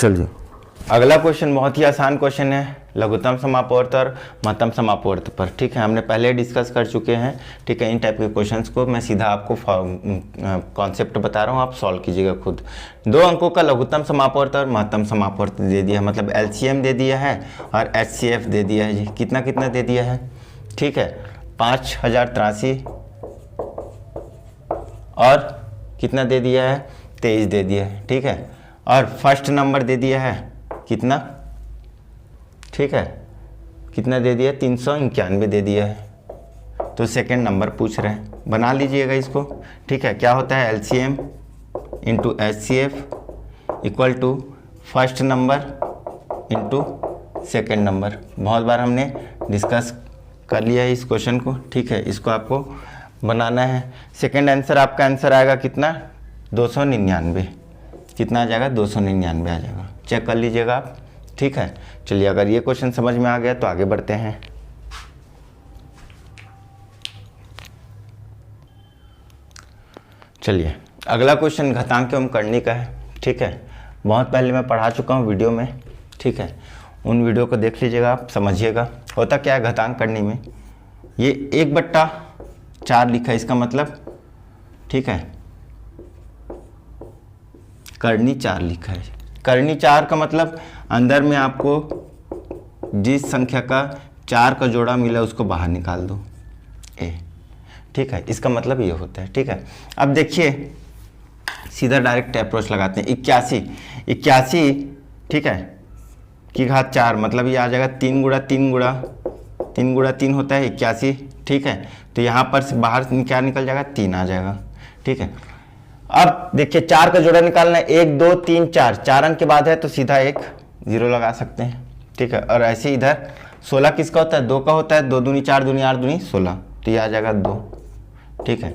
चलिए अगला क्वेश्चन बहुत ही आसान क्वेश्चन है, लघुत्तम समापवर्त और महत्तम समापवर्त पर। ठीक है, हमने पहले डिस्कस कर चुके हैं। ठीक है, इन टाइप के क्वेश्चंस को मैं सीधा आपको कॉन्सेप्ट बता रहा हूँ, आप सॉल्व कीजिएगा खुद। 2 अंकों का लघुत्तम समापवर्त और महत्तम समापवर्त दे दिया है, मतलब LCM दे दिया है और HCF दे दिया है जी। कितना कितना दे दिया है? ठीक है, 5083 और कितना दे दिया है? 23 दे दिया है। ठीक है, और फर्स्ट नंबर दे दिया है कितना? ठीक है, कितना दे दिया? 391 दे दिया है। तो सेकंड नंबर पूछ रहे हैं, बना लीजिएगा इसको। ठीक है, क्या होता है? LCM into HCF equal to first number into second number. बहुत बार हमने डिस्कस कर लिया है इस क्वेश्चन को। ठीक है, इसको आपको बनाना है। सेकंड आंसर आपका आंसर आएगा कितना? 299। कितना आ जाएगा? 299 आ जाएगा। चेक कर लीजिएगा आप। ठीक है, चलिए अगर ये क्वेश्चन समझ में आ गया तो आगे बढ़ते हैं। चलिए अगला क्वेश्चन घातांक एवं करनी का है। ठीक है, बहुत पहले मैं पढ़ा चुका हूँ वीडियो में। ठीक है, उन वीडियो को देख लीजिएगा, आप समझिएगा। होता क्या है घातांक करनी में, ये 1/4 लिखा है, इसका मतलब ठीक है करनी 4 लिखा है। करनी 4 का मतलब अंदर में आपको जिस संख्या का 4 का जोड़ा मिला उसको बाहर निकाल दो, ए। ठीक है, इसका मतलब ये होता है। ठीक है, अब देखिए सीधा डायरेक्ट अप्रोच लगाते हैं। 81 ठीक है की घात 4, मतलब ये आ जाएगा 3 गुणा 3 होता है 81। ठीक है, तो यहाँ पर से बाहर क्या निकल जाएगा? 3 आ जाएगा। ठीक है, अब देखिए 4 का जोड़ा निकालना है, 1 2 3 4 अंक के बाद है तो सीधा एक 0 लगा सकते हैं। ठीक है, और ऐसे इधर 16 किसका होता है? 2 का होता है। 2 दूनी 4 दूनी 8 दूनी 16, तो ये आ जाएगा 2। ठीक है,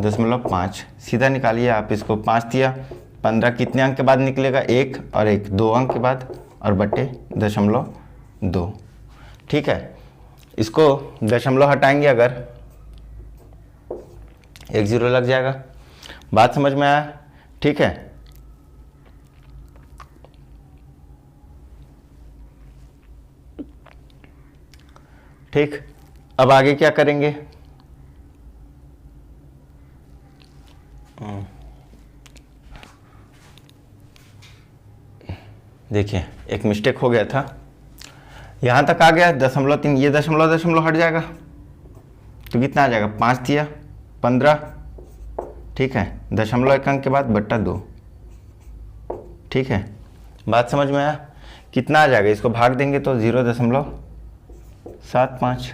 0.5 सीधा निकालिए आप इसको। 5 दिया 15 कितने अंक के बाद निकलेगा? 1 और 1 2 अंक के बाद, और बटे 0.2। ठीक है, इसको दशमलव हटाएंगे अगर, एक 0 लग जाएगा। बात समझ में आया? ठीक है, ठीक, अब आगे क्या करेंगे? देखिए एक मिस्टेक हो गया था, यहाँ तक आ गया 0.3, ये दशमलव हट जाएगा तो कितना आ जाएगा? 5 दिया 15। ठीक है, 0.1 अंक के बाद बट्टा 2। ठीक है, बात समझ में आया? कितना आ जाएगा? इसको भाग देंगे तो 0.75।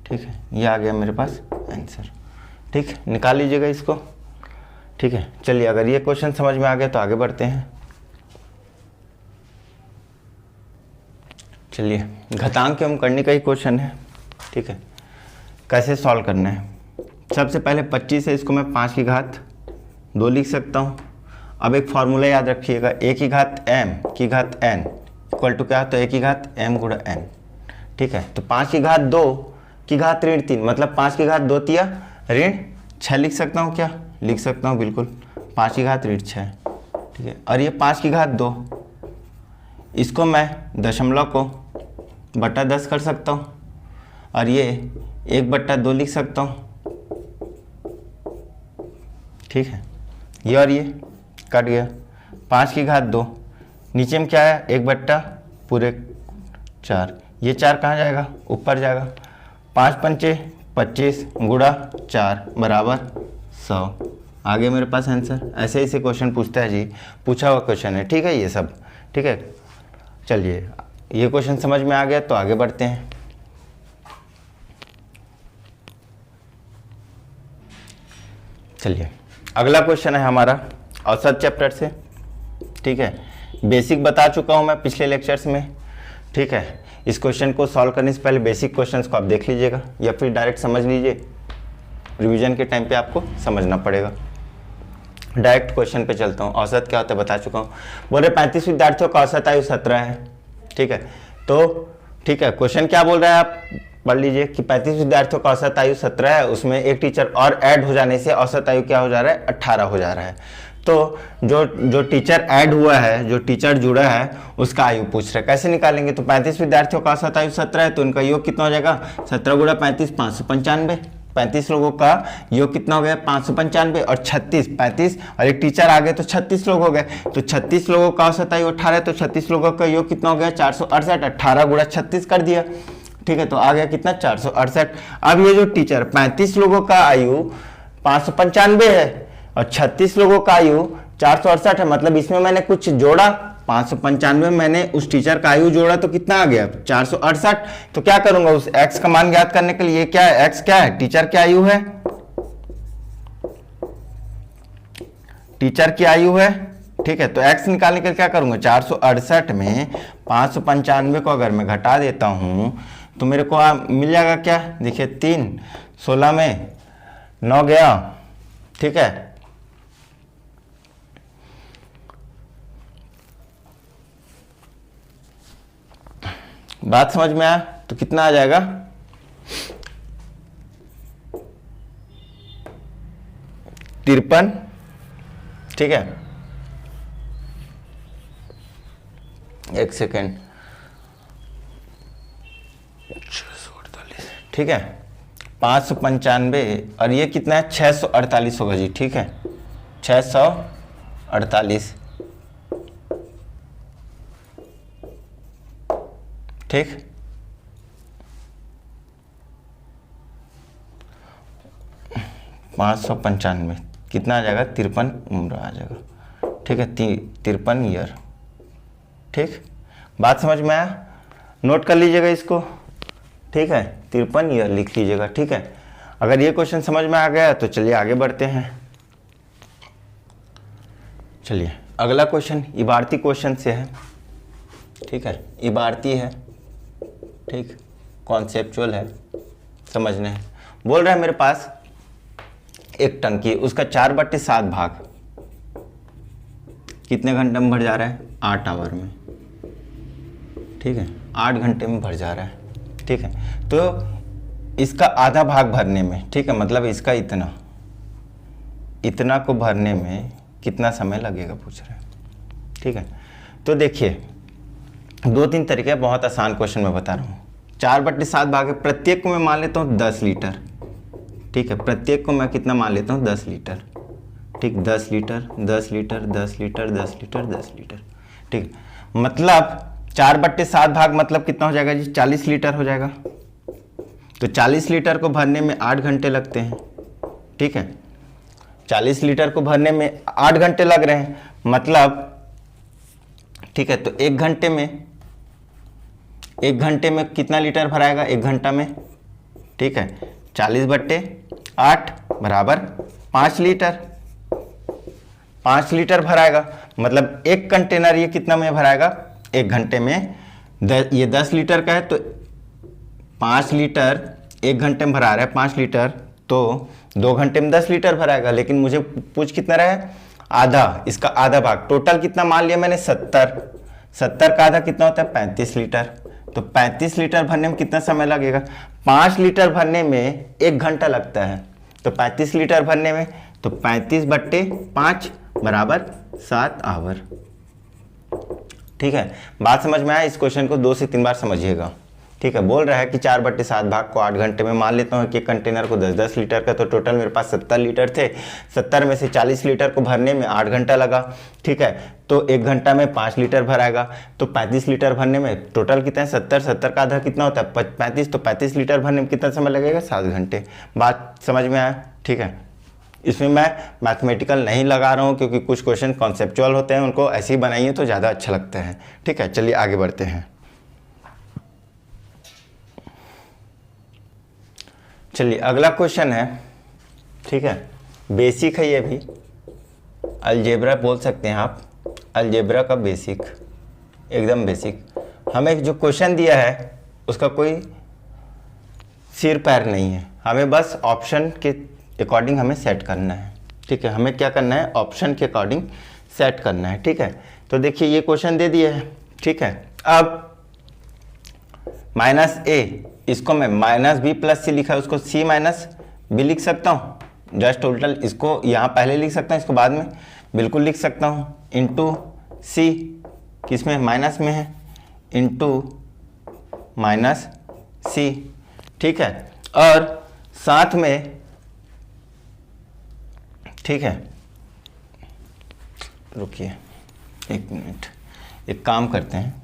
ठीक है, ये आ गया मेरे पास आंसर। ठीक, निकाल लीजिएगा इसको। ठीक है, चलिए अगर ये क्वेश्चन समझ में आ गया तो आगे बढ़ते हैं। चलिए घातांक एवं करनी का ही क्वेश्चन है। ठीक है, कैसे सॉल्व करना है? सबसे पहले 25 है, इसको मैं 5 की घात 2 लिख सकता हूँ। अब एक फॉर्मूला याद रखिएगा, a की घात m की घात n इक्वल टू क्या? तो a की घात m गुणा n। ठीक है, तो 5 की घात 2 की घात ऋण 3, मतलब 5 की घात 2 तिया ऋण 6 लिख सकता हूँ क्या? लिख सकता हूँ बिल्कुल, 5 की घात ऋण 6। ठीक है, और ये 5 की घात 2, इसको मैं दशमलव को बटा 10 कर सकता हूँ, और ये 1/2 लिख सकता हूँ। ठीक है, ये और ये कट गया। 5 की घात 2, नीचे में क्या है? 1/4, ये 4 कहाँ जाएगा? ऊपर जाएगा। 5 पंचे 25 गुणा 4 बराबर 100। आगे मेरे पास आंसर। ऐसे ऐसे क्वेश्चन पूछता है जी, पूछा हुआ क्वेश्चन है। ठीक है, ये सब ठीक है। चलिए ये क्वेश्चन समझ में आ गया तो आगे बढ़ते हैं। चलिए अगला क्वेश्चन है हमारा औसत चैप्टर से। ठीक है, बेसिक बता चुका हूं मैं पिछले लेक्चर्स में। ठीक है, इस क्वेश्चन को सॉल्व करने से पहले बेसिक क्वेश्चंस को आप देख लीजिएगा या फिर डायरेक्ट समझ लीजिए, रिवीजन के टाइम पे आपको समझना पड़ेगा। डायरेक्ट क्वेश्चन पे चलता हूँ। औसत क्या होता है बता चुका हूँ। बोल रहे 35 विद्यार्थियों का औसत आयु 17 है। ठीक है, तो ठीक है, क्वेश्चन क्या बोल रहा है आप पढ़ लीजिए कि 35 विद्यार्थियों का औसत आयु 17 है, उसमें एक टीचर और ऐड हो जाने से औसत आयु क्या हो जा रहा है? 18 हो जा रहा है। तो जो जो टीचर ऐड हुआ है, जो टीचर जुड़ा है, उसका आयु पूछ रहे हैं। कैसे निकालेंगे? तो 35 विद्यार्थियों का औसत आयु 17 है, तो उनका योग कितना हो जाएगा? 17 गुणा 35, 595। 35 लोगों का योग कितना हो गया? 595। और 36, 35 और एक टीचर आ गए तो 36 लोग हो गए। तो 36 लोगों का औसत आयु 18 है, तो 36 लोगों का योग कितना हो गया? 468। 18 गुणा 36 कर दिया, ठीक है, तो आ गया कितना? 468। अब ये जो टीचर 35 लोगों का आयु 595 है और 36 लोगों का आयु 468 है, मतलब इसमें मैंने कुछ जोड़ा। 595 मैंने उस टीचर का आयु जोड़ा तो कितना आ गया? 468। तो क्या करूंगा? उस x का मान ज्ञात करने के लिए, क्या है x? क्या है? टीचर की आयु है, टीचर की आयु है, ठीक है। तो x निकालने के लिए क्या करूंगा? 468 में 595 को अगर मैं घटा देता हूं तो मेरे को मिल जाएगा क्या? देखिए 3, 16 में 9 गया, ठीक है। बात समझ में आया? तो कितना आ जाएगा? 53, ठीक है। एक सेकेंड, 648, ठीक है। 595 और ये कितना है? 648 होगा जी, ठीक है, 648, ठीक। पाँच सौ 95 कितना आ जाएगा? 53 उम्र आ जाएगा, ठीक है, 53 ईयर, ठीक। बात समझ में आया? नोट कर लीजिएगा इसको, ठीक है, 53 ईयर लिख लीजिएगा, ठीक है। अगर ये क्वेश्चन समझ में आ गया तो चलिए आगे बढ़ते हैं। चलिए अगला क्वेश्चन इबारती क्वेश्चन से है, ठीक है, इबारती है, ठीक, कॉन्सेप्चुअल है, समझने है। बोल रहा है मेरे पास 1 टन की, उसका 4/7 भाग कितने घंटे में भर जा रहा है? 8 आवर में, ठीक है, 8 घंटे में भर जा रहा है, ठीक है। तो इसका आधा भाग भरने में, ठीक है, मतलब इसका इतना को भरने में कितना समय लगेगा पूछ रहे हैं, ठीक है। तो देखिए 2-3 तरीके, बहुत आसान क्वेश्चन मैं बता रहा हूँ। 4/7 भाग है, प्रत्येक को मैं मान लेता हूँ 10 लीटर, ठीक है, प्रत्येक को मैं कितना मान लेता हूँ? 10 लीटर, ठीक, 10 litre, 10 litre, 10 litre, 10 litre, 10 litre, ठीक। मतलब 4/7 भाग मतलब कितना हो जाएगा जी? 40 लीटर हो जाएगा। तो 40 लीटर को भरने में 8 घंटे लगते हैं, ठीक है, 40 लीटर को भरने में 8 घंटे लग रहे हैं, मतलब, ठीक है। तो 1 घंटे में कितना लीटर भराएगा? 1 घंटा में, ठीक है, 40/8 बराबर 5 लीटर, 5 लीटर भराएगा, मतलब 1 कंटेनर ये कितना में भराएगा? 1 घंटे में। ये 10 लीटर का है तो 5 लीटर 1 घंटे में भरा रहा है 5 लीटर, तो 2 घंटे में 10 लीटर भराएगा। लेकिन मुझे पूछ कितना रहा है? आधा, इसका आधा भाग। टोटल कितना मान लिया मैंने? 70 का आधा कितना होता है? 35 लीटर। तो 35 लीटर भरने में कितना समय लगेगा? 5 लीटर भरने में 1 घंटा लगता है, तो 35 लीटर भरने में, तो 35/5 बराबर 7 आवर, ठीक है। बात समझ में आया? इस क्वेश्चन को 2 से 3 बार समझिएगा, ठीक है। बोल रहा है कि 4/7 भाग को 8 घंटे में मान लेता हूँ कि एक कंटेनर को 10-10 लीटर का, तो टोटल मेरे पास 70 लीटर थे, 70 में से 40 लीटर को भरने में 8 घंटा लगा, ठीक है। तो 1 घंटा में 5 लीटर भराएगा, तो 35 लीटर भरने में टोटल कितना है? 70 का आधा कितना होता है? 35, तो 35 लीटर भरने में कितना समय लगेगा? 7 घंटे। बात समझ में आया? ठीक है। इसमें मैं मैथमेटिकल नहीं लगा रहा हूँ क्योंकि कुछ क्वेश्चन कॉन्सेप्चुअल होते हैं, उनको ऐसे ही बनाइए तो ज़्यादा अच्छा लगता है, ठीक है। चलिए आगे बढ़ते हैं। चलिए अगला क्वेश्चन है, ठीक है, बेसिक है, ये भी अलजेब्रा बोल सकते हैं आप, अलजेब्रा का बेसिक, एकदम बेसिक। हमें जो क्वेश्चन दिया है उसका कोई सिर पैर नहीं है, हमें बस ऑप्शन के अकॉर्डिंग हमें सेट करना है, ठीक है। हमें क्या करना है? ऑप्शन के अकॉर्डिंग सेट करना है, ठीक है। तो देखिए ये क्वेश्चन दे दिए है, ठीक है। अब -a, इसको मैं -b+c लिखा है, उसको c - b लिख सकता हूँ, जस्ट टोटल। इसको यहाँ पहले लिख सकता हूँ, इसको बाद में बिल्कुल लिख सकता हूँ, इंटू सी, किस में, माइनस में है, इंटू माइनस सी, ठीक है। और साथ में, ठीक है, रुकिए एक मिनट, एक काम करते हैं,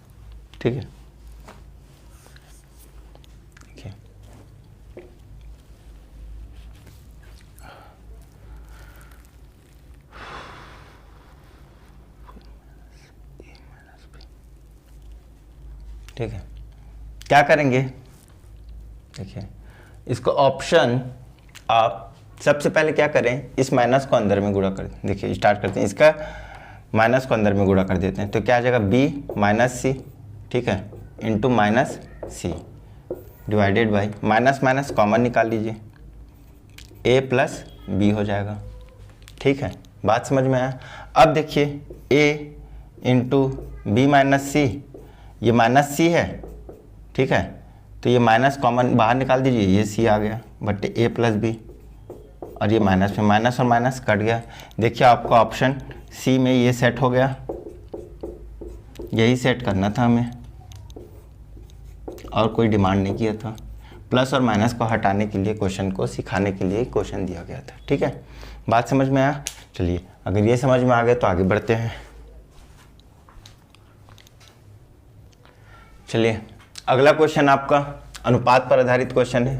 ठीक है, देखिए ठीक है, क्या करेंगे, देखिए इसको ऑप्शन, आप सबसे पहले क्या करें, इस माइनस को अंदर में गुणा कर, देखिए स्टार्ट करते हैं, इसका माइनस को अंदर में गुणा कर देते हैं, तो क्या आ जाएगा, बी माइनस सी, ठीक है, into minus C divided by, minus minus common निकाल लीजिए, ए प्लस बी हो जाएगा, ठीक है, बात समझ में आया। अब देखिए ए इंटू बी माइनस सी, ये माइनस सी है, ठीक है, तो ये माइनस कॉमन बाहर निकाल दीजिए, ये सी आ गया बटे ए प्लस बी, और ये माइनस में माइनस और माइनस कट गया। देखिए आपका ऑप्शन सी में ये सेट हो गया, यही सेट करना था हमें, और कोई डिमांड नहीं किया था। प्लस और माइनस को हटाने के लिए, क्वेश्चन को सिखाने के लिए क्वेश्चन दिया गया था, ठीक है, बात समझ में आया। चलिए अगर ये समझ में आ गया तो आगे बढ़ते हैं। चलिए अगला क्वेश्चन आपका अनुपात पर आधारित क्वेश्चन है,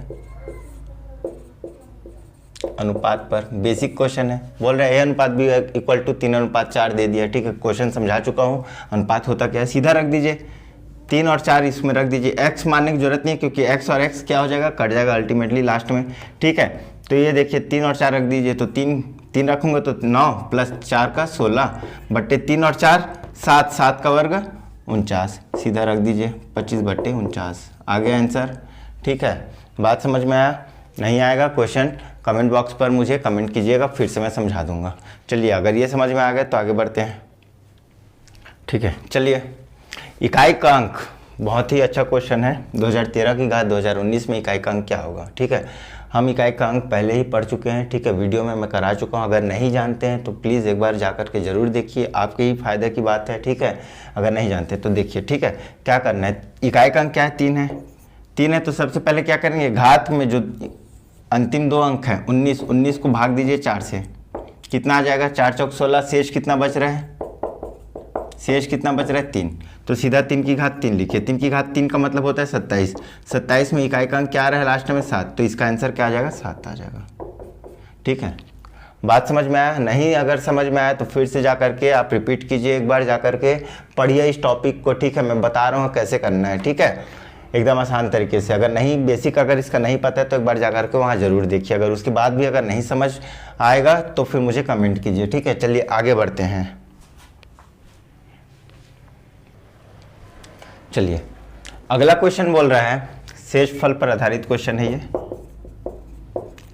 अनुपात पर बेसिक क्वेश्चन है। बोल रहे हैं ए अनुपात बी इक्वल टू 3:4 दे दिया, ठीक है, क्वेश्चन समझा चुका हूँ। अनुपात होता क्या है, सीधा रख दीजिए, 3 और 4 इसमें रख दीजिए, x मानने की जरूरत नहीं है क्योंकि x और x क्या हो जाएगा, कट जाएगा अल्टीमेटली लास्ट में, ठीक है। तो ये देखिए 3 और 4 रख दीजिए, तो 3 रखूँगा तो 9 प्लस 4 का 16 बट्टे 3 और 4 7, 7 का वर्ग 49, सीधा रख दीजिए 25 बट्टे 49, आ गया आंसर, ठीक है। बात समझ में आया, नहीं आएगा क्वेश्चन कमेंट बॉक्स पर मुझे कमेंट कीजिएगा, फिर से मैं समझा दूंगा। चलिए अगर ये समझ में आ गया तो आगे बढ़ते हैं, ठीक है। चलिए इकाई का अंक, बहुत ही अच्छा क्वेश्चन है, 2013 की घात 2019 में इकाई का अंक क्या होगा, ठीक है। हम इकाई का अंक पहले ही पढ़ चुके हैं, ठीक है, वीडियो में मैं करा चुका हूँ। अगर नहीं जानते हैं तो प्लीज़ एक बार जा कर के ज़रूर देखिए, आपके ही फायदे की बात है, ठीक है। अगर नहीं जानते तो देखिए, ठीक है। क्या करना है, इकाई का अंक क्या है, 3 है, 3 है, तो सबसे पहले क्या करेंगे, घात में जो अंतिम 2 अंक हैं 19 को भाग दीजिए 4 से, कितना आ जाएगा, 4 चौक 16, शेष कितना बच रहा है, शेष कितना बच रहा है 3, तो सीधा 3 की घात 3 लिखिए, 3 की घात 3 का मतलब होता है 27, 27 में इकाई का अंक क्या आ रहा है लास्ट में 7, तो इसका आंसर क्या आ जाएगा, 7 आ जाएगा, ठीक है। बात समझ में आया, नहीं अगर समझ में आया तो फिर से जा करके आप रिपीट कीजिए, एक बार जा करके पढ़िए इस टॉपिक को, ठीक है, मैं बता रहा हूँ कैसे करना है, ठीक है, एकदम आसान तरीके से। अगर नहीं बेसिक अगर इसका नहीं पता है तो एक बार जा करके वहाँ ज़रूर देखिए, अगर उसके बाद भी अगर नहीं समझ आएगा तो फिर मुझे कमेंट कीजिए, ठीक है। चलिए आगे बढ़ते हैं, चलिए अगला क्वेश्चन बोल रहा है, शेषफल पर आधारित क्वेश्चन है, ये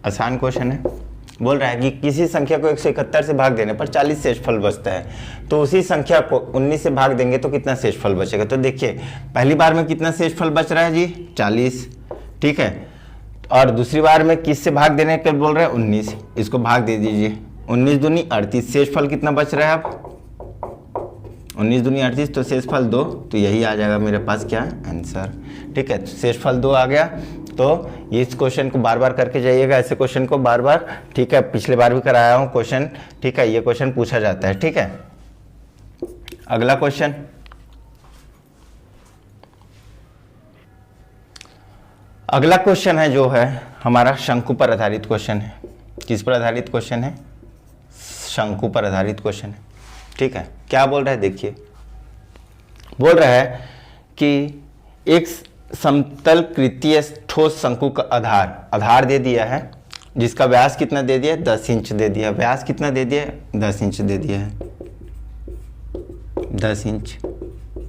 आसान क्वेश्चन है। बोल रहा है कि किसी संख्या को 171 से भाग देने पर 40 शेषफल बचता है, तो उसी संख्या को 19 से भाग देंगे तो कितना शेषफल बचेगा। तो देखिए पहली बार में कितना शेषफल बच रहा है जी, 40, ठीक है, और दूसरी बार में किस से भाग देने के बोल रहे हैं, 19, इसको भाग दे दीजिए, 19 दूनी 38, शेषफल कितना बच रहा है अब, 19 दूनी 38, तो शेषफल 2, तो यही आ जाएगा मेरे पास क्या आंसर, ठीक है। तो शेषफल 2 आ गया, तो ये इस क्वेश्चन को बार बार करके जाइएगा, ऐसे क्वेश्चन को बार बार, ठीक है, पिछले बार भी कराया हूँ क्वेश्चन, ठीक है, ये क्वेश्चन पूछा जाता है, ठीक है। अगला क्वेश्चन, अगला क्वेश्चन है जो है हमारा शंकु पर आधारित क्वेश्चन है। किस पर आधारित क्वेश्चन है, शंकु पर आधारित क्वेश्चन है, ठीक है। क्या बोल रहा है, देखिए बोल रहा है कि एक समतल कृतीय ठोस शंकु का आधार दे दिया है, जिसका व्यास कितना दे दिया है, 10 इंच दे दिया, व्यास कितना दे दिया है, 10 इंच दे दिया है, 10 इंच,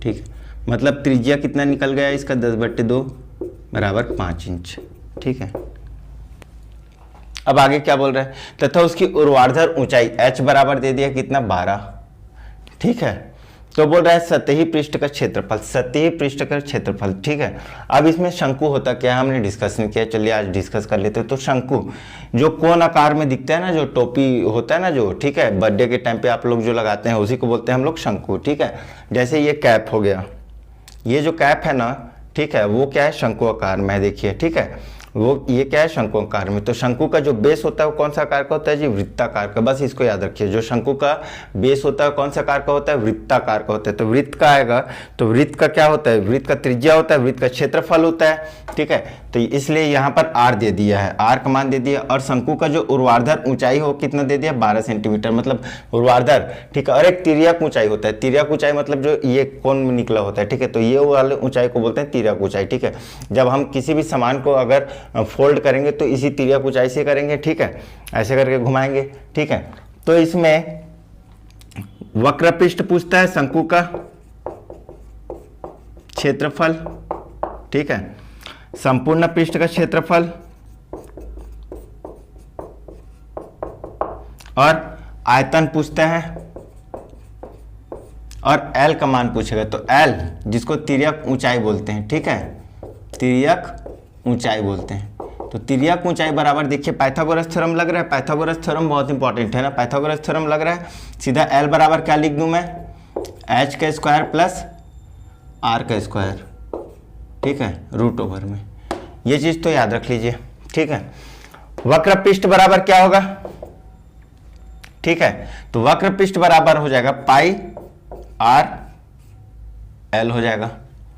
ठीक है, मतलब त्रिज्या कितना निकल गया इसका, 10/2 बराबर 5 इंच, ठीक है। अब आगे क्या बोल रहा है, तथा उसकी ऊर्ध्वाधर ऊंचाई h बराबर दे दिया कितना, 12, ठीक है। तो बोल रहा है सतही पृष्ठ का क्षेत्रफल, सतही पृष्ठ का क्षेत्रफल। ठीक है, अब इसमें शंकु होता क्या है हमने डिस्कस नहीं किया, चलिए आज डिस्कस कर लेते हैं। तो शंकु जो कोन आकार में दिखता है ना, जो टोपी होता है ना जो, ठीक है, बर्थडे के टाइम पे आप लोग जो लगाते हैं उसी को बोलते हैं हम लोग शंकु। ठीक है, जैसे ये कैप हो गया, ये जो कैप है ना, ठीक है, वो क्या है शंकु आकार में, देखिए। ठीक है, वो ये क्या है शंकु आकार में। तो शंकु का जो बेस होता है वो कौन सा आकार का होता है जी, वृत्ताकार का। बस इसको याद रखिए, जो शंकु का बेस होता है कौन सा आकार का होता है, वृत्ताकार का होता है। तो वृत्त का आएगा, तो वृत्त का क्या होता है, वृत्त का त्रिज्या होता है, वृत्त का क्षेत्रफल होता है। ठीक है, तो इसलिए यहाँ पर आर दे दिया है, आर का मान दे दिया। और शंकु का जो ऊर्ध्वाधर ऊंचाई हो कितना दे दिया, 12 सेंटीमीटर, मतलब ऊर्ध्वाधर। ठीक है, और एक तिर्यक ऊंचाई होता है, तिर्यक ऊंचाई मतलब जो ये कोण में निकला होता है। ठीक है, तो ये वाले ऊंचाई को बोलते हैं तिर्यक ऊंचाई। ठीक है, जब हम किसी भी सामान को अगर फोल्ड करेंगे तो इसी तिर्यक ऊंचाई से करेंगे। ठीक है, ऐसे करके घुमाएंगे। ठीक है, तो इसमें वक्र पृष्ठ पूछता है, शंकु का क्षेत्रफल। ठीक है, संपूर्ण पृष्ठ का क्षेत्रफल और आयतन पूछते हैं, और एल का मान पूछेगा। तो एल जिसको तिर्यक ऊंचाई बोलते हैं। ठीक है, तिर्यक ऊंचाई बोलते हैं। तो तिर्यक ऊंचाई बराबर देखिए पाइथागोरस थ्योरम लग रहा है, पाइथागोरस थ्योरम बहुत इंपॉर्टेंट है ना, पाइथागोरस थ्योरम लग रहा है। सीधा एल बराबर क्या लिख दूं मैं, एच का स्क्वायर प्लस आर का स्क्वायर। ठीक है, रूट ओवर में, ये चीज तो याद रख लीजिए। ठीक है, वक्र पृष्ठ बराबर क्या होगा, ठीक है, तो वक्र पृष्ठ बराबर हो जाएगा पाई आर एल हो जाएगा।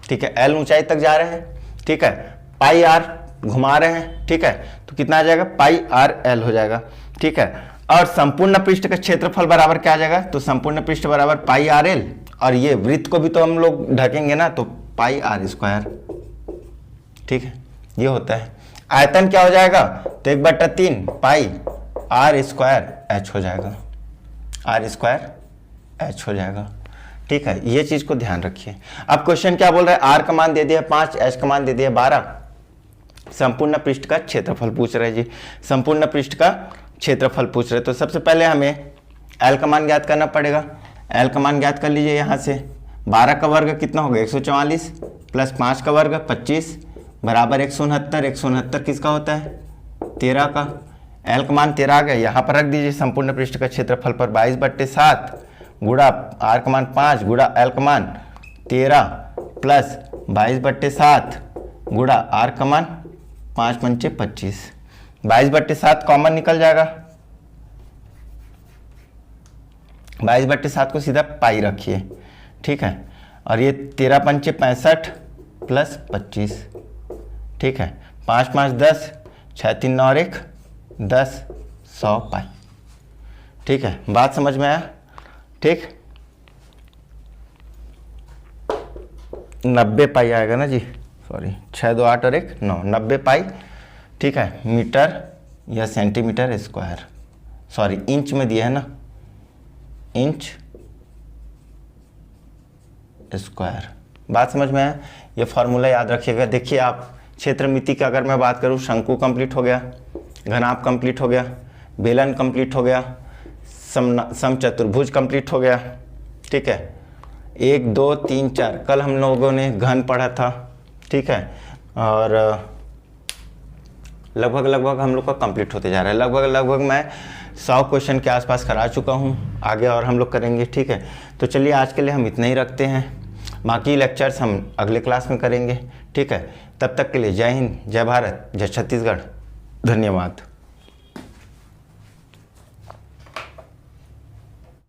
ठीक है, एल ऊंचाई तक जा रहे हैं। ठीक है, पाई आर घुमा रहे हैं। ठीक है, तो कितना आ जाएगा, पाई आर एल हो जाएगा। ठीक है, और संपूर्ण पृष्ठ का क्षेत्रफल बराबर क्या आ जाएगा, तो संपूर्ण पृष्ठ बराबर पाई आर एल, और ये वृत्त को भी तो हम लोग ढकेंगे ना, तो पाई आर स्क्वायर। ठीक है, ये होता है। आयतन क्या हो जाएगा, तो 1/3 पाई आर स्क्वायर एच हो जाएगा, आर स्क्वायर एच हो जाएगा। ठीक है, ये चीज को ध्यान रखिए। अब क्वेश्चन क्या बोल रहा है, आर का मान दे दिया 5, एच का मान दे दिया 12, संपूर्ण पृष्ठ का क्षेत्रफल पूछ रहे जी, संपूर्ण पृष्ठ का क्षेत्रफल पूछ रहे। तो सबसे पहले हमें एल का मान ज्ञात करना पड़ेगा। एल का मान ज्ञात कर लीजिए यहाँ से, 12 का वर्ग कितना होगा 144 प्लस 5 का वर्ग 25 बराबर 169। 169 किसका होता है, 13 का। एल का मान 13 आ गया, यहाँ पर रख दीजिए संपूर्ण पृष्ठ का क्षेत्रफल पर 22/7 गुड़ा आर का मान 5 गुड़ा एल का मान 13 प्लस 22/7 गुड़ा आर का मान 5 पंचे 25, 22/7 कॉमन निकल जाएगा, 22/7 को सीधा पाई रखिए। ठीक है, और ये 13 पंचे 65 प्लस 25। ठीक है, 5 5 10, 6 3 9 और 1 10, 100 पाई। ठीक है, बात समझ में आया। ठीक, 90 पाई आएगा ना जी, सॉरी 6 2 8 और 1 9, 90 पाई। ठीक है, मीटर या सेंटीमीटर स्क्वायर, सॉरी इंच में दिया है ना, इंच स्क्वायर। बात समझ में है, ये फॉर्मूला याद रखिएगा। देखिए आप क्षेत्रमिति की अगर मैं बात करूँ, शंकु कंप्लीट हो गया, घनाभ कंप्लीट हो गया, बेलन कंप्लीट हो गया, समचतुर्भुज कंप्लीट हो गया। ठीक है, 1 2 3 4 कल हम लोगों ने घन पढ़ा था। ठीक है, और लगभग हम लोग का कंप्लीट होते जा रहा है। लगभग मैं 100 क्वेश्चन के आसपास करा चुका हूँ, आगे और हम लोग करेंगे। ठीक है, तो चलिए आज के लिए हम इतना ही रखते हैं, बाकी लेक्चर्स हम अगले क्लास में करेंगे। ठीक है, तब तक के लिए जय हिंद, जय भारत, जय छत्तीसगढ़, धन्यवाद।